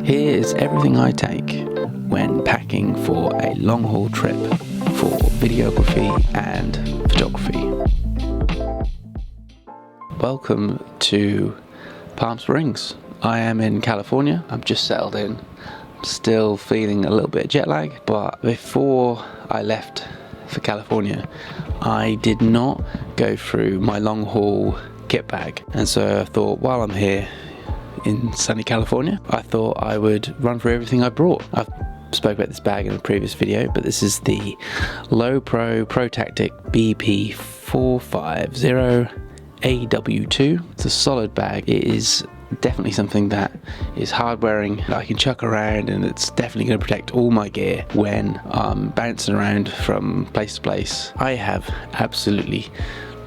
Here is everything I take when packing for a long haul trip for videography and photography. Welcome to Palm Springs. I am in California. I'm just settled in. Still feeling a little bit of jet lag, but before I left for California, I did not go through my long haul kit bag, and so I thought while I'm here in sunny California, I thought I would run through everything I brought. I've spoke about this bag in a previous video, but this is the Low Pro ProTactic BP450 AW2. It's a solid bag. It is definitely something that is hard wearing, that I can chuck around, and it's definitely going to protect all my gear when I'm bouncing around from place to place. I have absolutely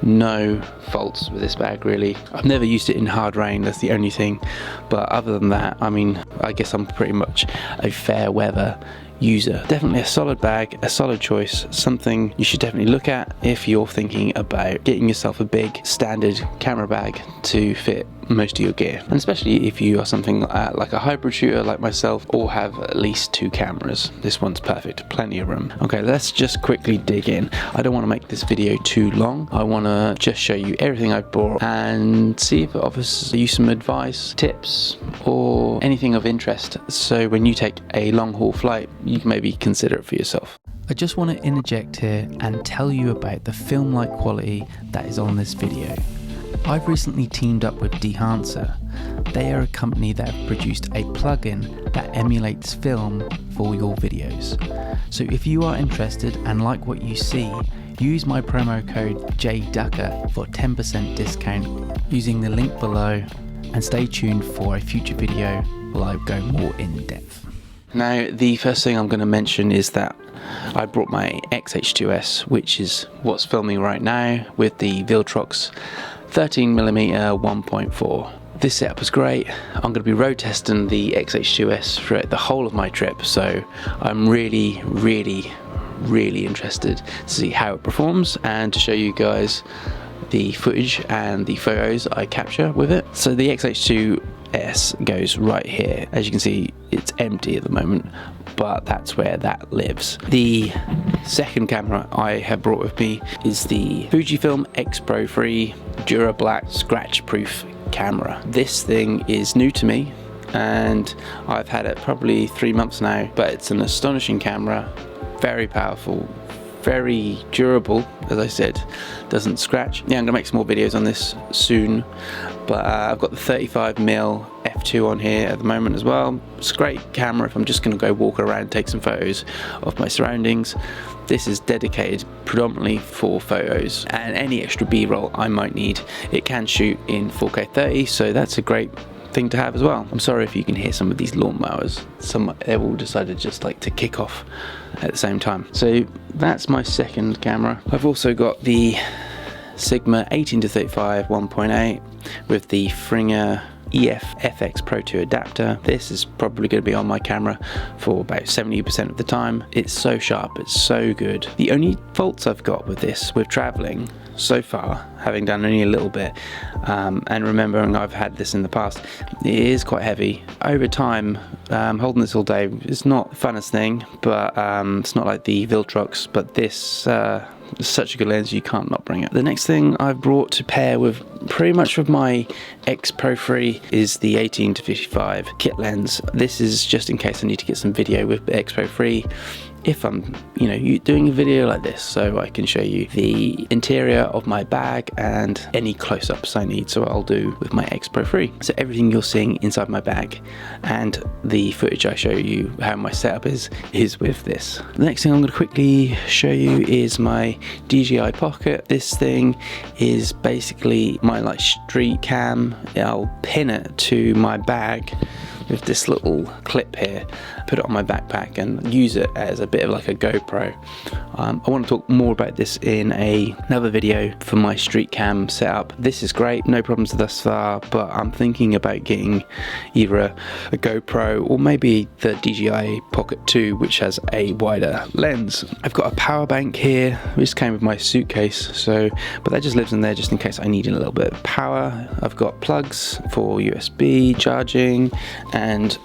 no faults with this bag, really. I've never used it in hard rain, that's the only thing, but other than that, I mean, I guess I'm pretty much a fair weather user. Definitely a solid bag, a solid choice, something you should definitely look at if you're thinking about getting yourself a big standard camera bag to fit most of your gear, and especially if you are something like a hybrid shooter like myself, or have at least 2 cameras. This one's perfect, plenty of room. Okay, let's just quickly dig in. I don't want to make this video too long. I want to just show you everything I've bought and see if it offers you some advice, tips, or anything of interest, so when you take a long haul flight you can maybe consider it for yourself. I just want to interject here and tell you about the film-like quality that is on this video. I've recently teamed up with Dehancer. They are a company that have produced a plugin that emulates film for your videos. So if you are interested and like what you see, use my promo code JDucker for 10% discount using the link below, and stay tuned for a future video where I go more in depth. Now, the first thing I'm going to mention is that I brought my XH2S, which is what's filming right now, with the Viltrox 13mm 1.4. This setup was great. I'm going to be road testing the XH2S throughout the whole of my trip, so I'm really interested to see how it performs and to show you guys the footage and the photos I capture with it. So the XH2S goes right here. As you can see, it's empty at the moment, but that's where that lives. The second camera I have brought with me is the Fujifilm X Pro 3 Dura Black scratch proof camera. This thing is new to me and I've had it probably 3 months now, but it's an astonishing camera, very powerful, very durable, as I said, doesn't scratch. Yeah, I'm gonna make some more videos on this soon, but I've got the 35mm f2 on here at the moment as well. It's a great camera if I'm just gonna go walk around, take some photos of my surroundings. This is dedicated predominantly for photos and any extra b-roll I might need. It can shoot in 4K 30, so that's a great thing to have as well. I'm sorry if you can hear some of these lawnmowers. They've all decided just like to kick off at the same time. So that's my second camera. I've also got the Sigma 18-35 1.8 with the Fringer EF FX Pro 2 adapter. This is probably going to be on my camera for about 70% of the time. It's so sharp, it's so good. The only faults I've got with this, with traveling so far, having done only a little bit, and remembering I've had this in the past, it is quite heavy. Over time, holding this all day is not the funnest thing, but it's not like the Viltrox, but this it's such a good lens, you can't not bring it. The next thing I've brought to pair with pretty much with my X Pro 3 is the 18-55 kit lens. This is just in case I need to get some video with the X Pro 3 if I'm, doing a video like this, so I can show you the interior of my bag and any close-ups I need, so I'll do with my X Pro 3. So everything you're seeing inside my bag and the footage I show you how my setup is with this. The next thing I'm going to quickly show you is my DJI Pocket. This thing is basically my street cam. I'll pin it to my bag with this little clip here, put it on my backpack and use it as a bit of like a GoPro. I want to talk more about this in another video for my street cam setup. This is great, no problems thus far, but I'm thinking about getting either a GoPro or maybe the DJI Pocket 2, which has a wider lens. I've got a power bank here, which came with my suitcase, but that just lives in there just in case I need a little bit of power. I've got plugs for USB charging and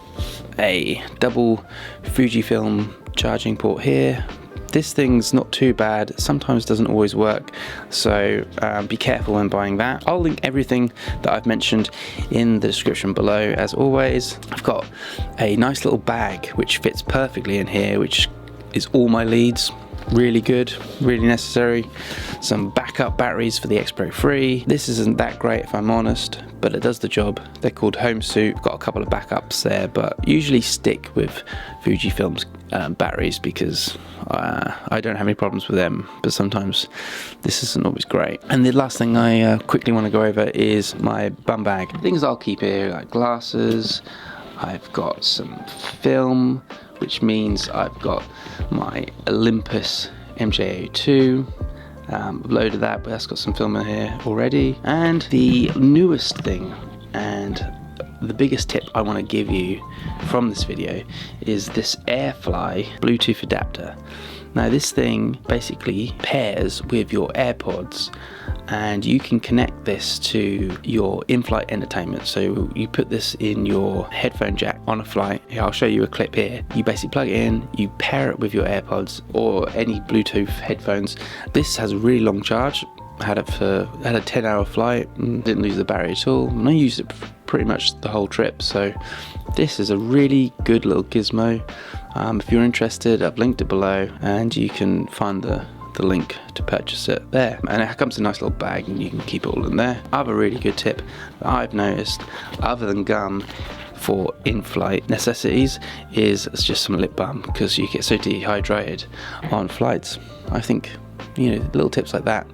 a double Fujifilm charging port here. This thing's not too bad, sometimes doesn't always work, so be careful when buying that. I'll link everything that I've mentioned in the description below as always. I've got a nice little bag which fits perfectly in here, which is all my leads. Really good, really necessary. Some backup batteries for the X Pro 3. This isn't that great if I'm honest, but it does the job. They're called Home Suit. Got a couple of backups there, but usually stick with Fujifilm's batteries because I don't have any problems with them, but sometimes this isn't always great. And the last thing I quickly want to go over is my bum bag. Things I'll keep here, like glasses. I've got some film, which means I've got my Olympus MJ02. I've loaded that, but that's got some film in here already. And the newest thing, and the biggest tip I want to give you from this video, is this AirFly Bluetooth adapter. Now this thing basically pairs with your AirPods, and you can connect this to your in-flight entertainment. So you put this in your headphone jack on a flight. Here, I'll show you a clip here. You basically plug it in, you pair it with your AirPods or any Bluetooth headphones. This has a really long charge. I had a 10-hour flight, didn't lose the battery at all, and I used it pretty much the whole trip. So this is a really good little gizmo. If you're interested, I've linked it below, and you can find the link to purchase it there. And it comes in a nice little bag, and you can keep it all in there. Other really good tip that I've noticed, other than gum for in-flight necessities, is it's just some lip balm, because you get so dehydrated on flights. I think, you know, little tips like that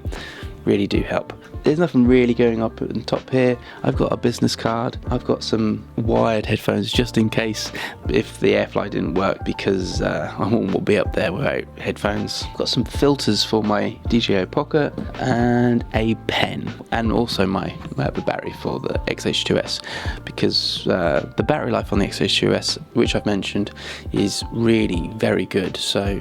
really do help. There's nothing really going up at the top here. I've got a business card. I've got some wired headphones just in case if the AirFly didn't work, because I won't be up there without headphones. I've got some filters for my DJI Pocket and a pen, and also the battery for the XH2S, because the battery life on the XH2S, which I've mentioned, is really very good. So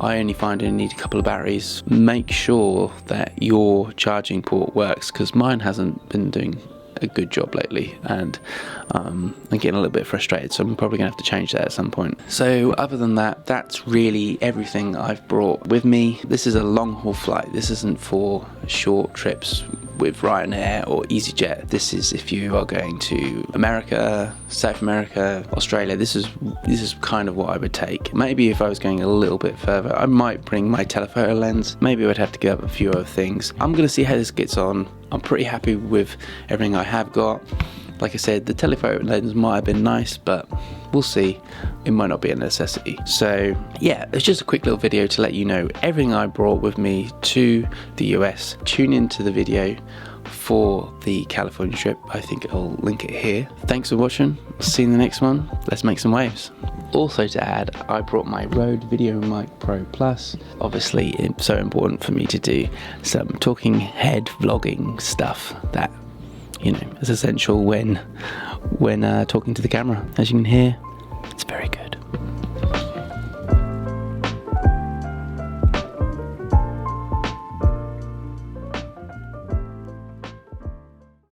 I only find I need a couple of batteries. Make sure that your charging port works, because mine hasn't been doing a good job lately, and I'm getting a little bit frustrated, so I'm probably gonna have to change that at some point. So other than that, that's really everything I've brought with me. This is a long haul flight. This isn't for short trips with Ryanair or EasyJet. This is if you are going to America, South America, Australia. This is kind of what I would take. Maybe if I was going a little bit further, I might bring my telephoto lens. Maybe I would have to give up a few other things. I'm gonna see how this gets on. I'm pretty happy with everything I have got. Like I said, the telephoto lens might have been nice, but we'll see. It might not be a necessity. So yeah, it's just a quick little video to let you know everything I brought with me to the US. Tune into the video for the California trip. I think I'll link it here. Thanks for watching. See you in the next one. Let's make some waves. Also to add, I brought my Rode Video Mic Pro Plus. Obviously, it's so important for me to do some talking head vlogging stuff that, you know, is essential when talking to the camera. As you can hear, it's very good.